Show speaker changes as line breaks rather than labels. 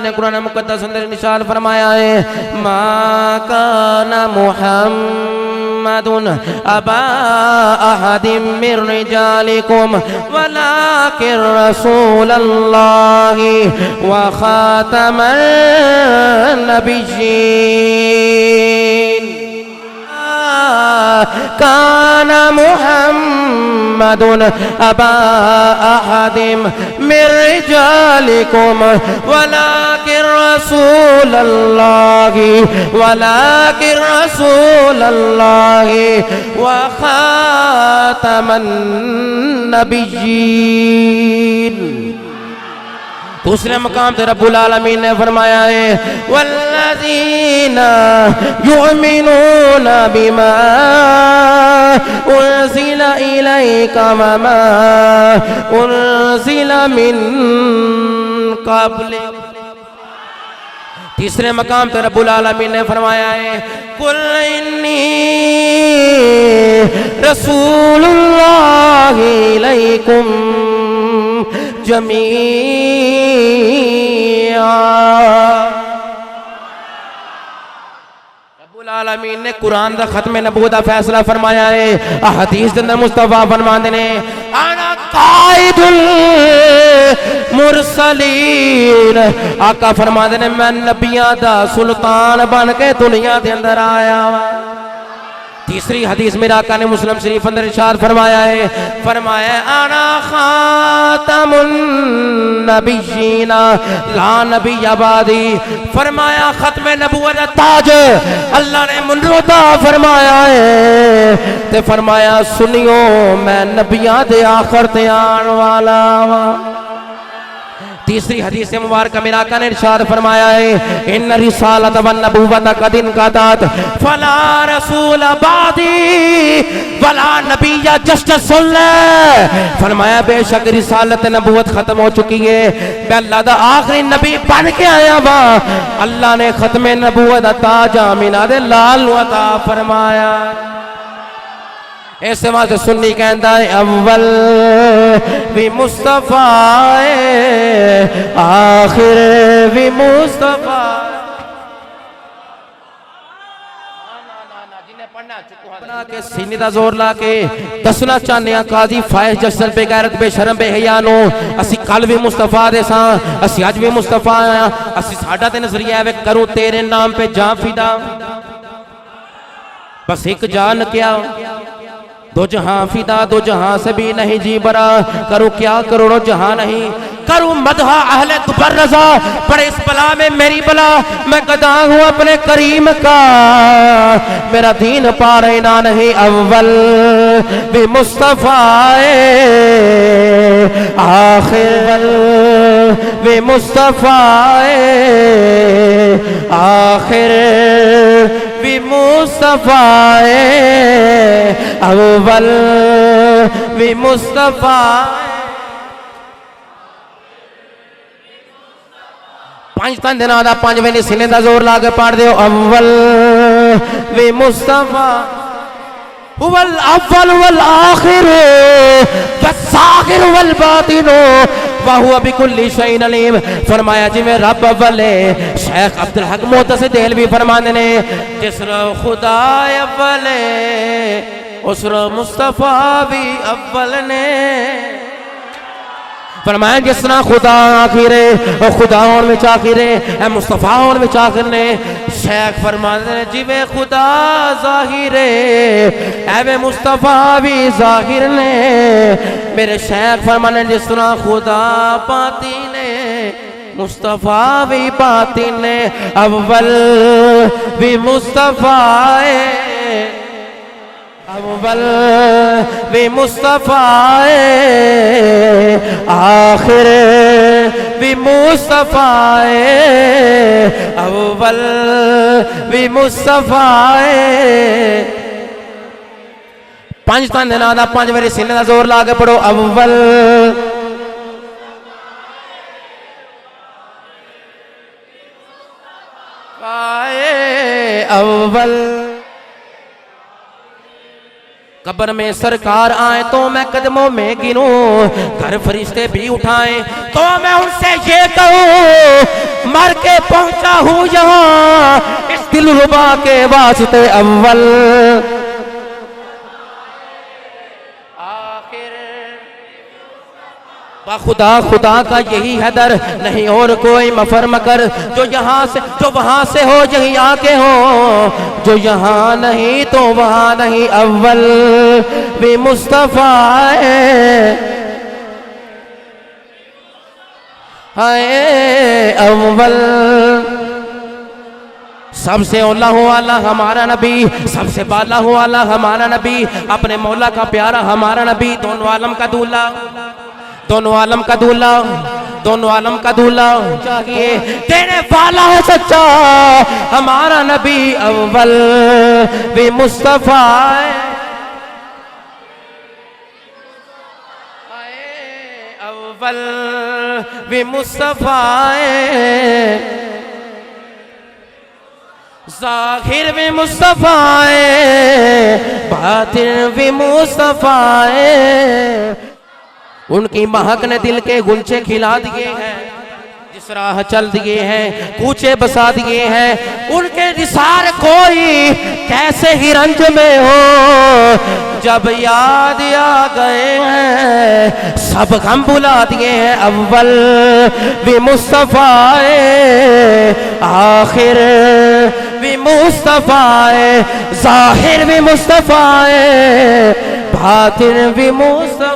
ने कुरान मुक़द्दस अंदर निशान फरमाया है, मा काना मुहम्मदुन अबा अहदिम मिर रिजालिकुम वलाकिन रसूलल्लाहि व खातमन नबिय्यीन। काना मुहम्मदुन अबा अहदिम मिर रिजालिकुम वलाकिन रसूलल्लाहि व खातमन नबिय्यीन। दूसरे मकाम पे रब्बुल आलमीन ने फरमाया है, वल्लज़ीना युमिनूना बिमा उन्ज़िला इलैका व मा उन्ज़िला मिन क़ब्लिक। तीसरे मकाम पे रब्बुल आलमीन ने फरमाया है, कुल इन्नी रसूलुल्लाहि इलैकुम जमीआ। रब्बुल आलमीन ने कुरान दा खत्म नबूवत दा फैसला फरमाया है। हदीस दे अंदर मुस्तफा फरमांदे ने, आना कायदुल मुरसलीन। आका फरमांदे ने, मैं नबियां दा सुल्तान बन के दुनिया दे अंदर आया वा। तीसरी हदीस में आका ने मुस्लिम शरीफ अंदर इरशाद फरमाया है, फरमाया आना खातमुन नबिय्यीना ला नबिय्य बादी। फरमाया खत्म नबूवत ताज अल्लाह ने मुनरोदा फरमाया है, ते फरमाया सुनियो मैं नबियां दे आखिर ते आने वाला वा। तीसरी हदीस मुबारक में आका ने इरशाद फरमाया है, इन रिसालत व नबुव्वत कदिन कातात फला रसूल बादी वला नबिय्य। जस्ट सुन ले, फरमाया बेशक रिसालत नबुव्वत खत्म हो चुकी है, मैं अल्लाह दा आखिरी नबी बन के आया वा। अल्लाह ने खत्म नबुव्वत ताज आमिना दे लाल अता फरमाया। ऐसे वास्ते सुन्नी कहता है, अव्वल भी मुस्तफा आखिर भी मुस्तफा। बना के सीने दा जोर ला के दसना चाहने काजी फायज जसन बेगैरत बेशरम बेहया नो असी कल भी मुस्तफा दे सां, असी अज भी मुस्तफा आया। असी साडा ते नजरिया है करूं तेरे नाम पे जा फिदा, बस एक जान क्या दो जहां फिदा, दो जहां से भी नहीं जी बरा। करूं क्या करोड़ों जहां नहीं, करूं मदहा अहले दुबर रजा, पर इस बला में मेरी बला मैं गदा हूं अपने करीम का, मेरा दीन पा रहना नहीं। अव्वल भी मुस्तफा आखिर भी मुस्तफा आखिर भी मुस्तफा अव्वल भी मुस्तफा। पांच तन दिना दा पांच वेले सीने दा जोर ला के पढ़ दियो, अव्वल भी मुस्तफा हुवल अव्वल वल आखिर वस्सागिर वल बातिन वहुवा बिकुल्लि शैइन अलीम। फरमाया जिवें रब अव्वल है, शेख अब्दुल हक मोहतसिब देहलवी फरमांदे ने, जिसरा खुदा अव्वल है उसरा मुस्तफा भी अव्वल ने। फरमाया जिस तरह खुदा आखिर है और खुदा होने में आखिर है, मुस्तफा होने में आखिर ने। शेख फरमाते हैं जिवे खुदा जाहिर है एवे मुस्तफा भी जाहिर ने। मेरे शेख फरमाने जिस तरह खुदा पाती ने मुस्तफा भी पाती ने। अव्वल भी मुस्तफा है अव्वल भी मुस्तफा आखिर भी मुस्तफा अव्वल भी मुस्तफा। पांच तन दिना दा पांच बारी सीने दा जोर ला के पढ़ो, अव्वल अव्वल। कब्र में सरकार आए तो मैं कदमों में गिनूं, घर फरिश्ते भी उठाएं तो मैं उनसे ये कहूं मर के पहुंचा हूं यहाँ इस दिलरुबा के वास्ते अव्वल खुदा खुदा का यही है दर नहीं और कोई मफर मकर जो यहाँ से जो वहां से हो यही आके हो जो यहाँ नहीं तो वहां नहीं अव्वल भी मुस्तफा है अव्वल सबसे औला वाला हमारा नबी सबसे बाला वाला हमारा नबी अपने मौला का प्यारा हमारा नबी दोनों आलम का दूल्हा दोनों आलम का दूल्हा दोनों आलम का दूल्हा चाहिए तेरे वाला है सच्चा हमारा नबी अव्वल भी मुस्तफा अव्वल भी मुस्तफा ज़ाहिर भी मुस्तफा बातिन भी मुस्तफा उनकी महक ने दिल के गुलचे खिला दिए हैं जिस राह चल दिए हैं कूचे बसा दिए हैं उनके निसार कोई कैसे ही रंज में हो जब याद आ गए हैं सब गम बुला दिए हैं अव्वल भी मुस्तफा आखिर भी मुस्तफा ज़ाहिर भी मुस्तफा बातिन भी मुस्तफा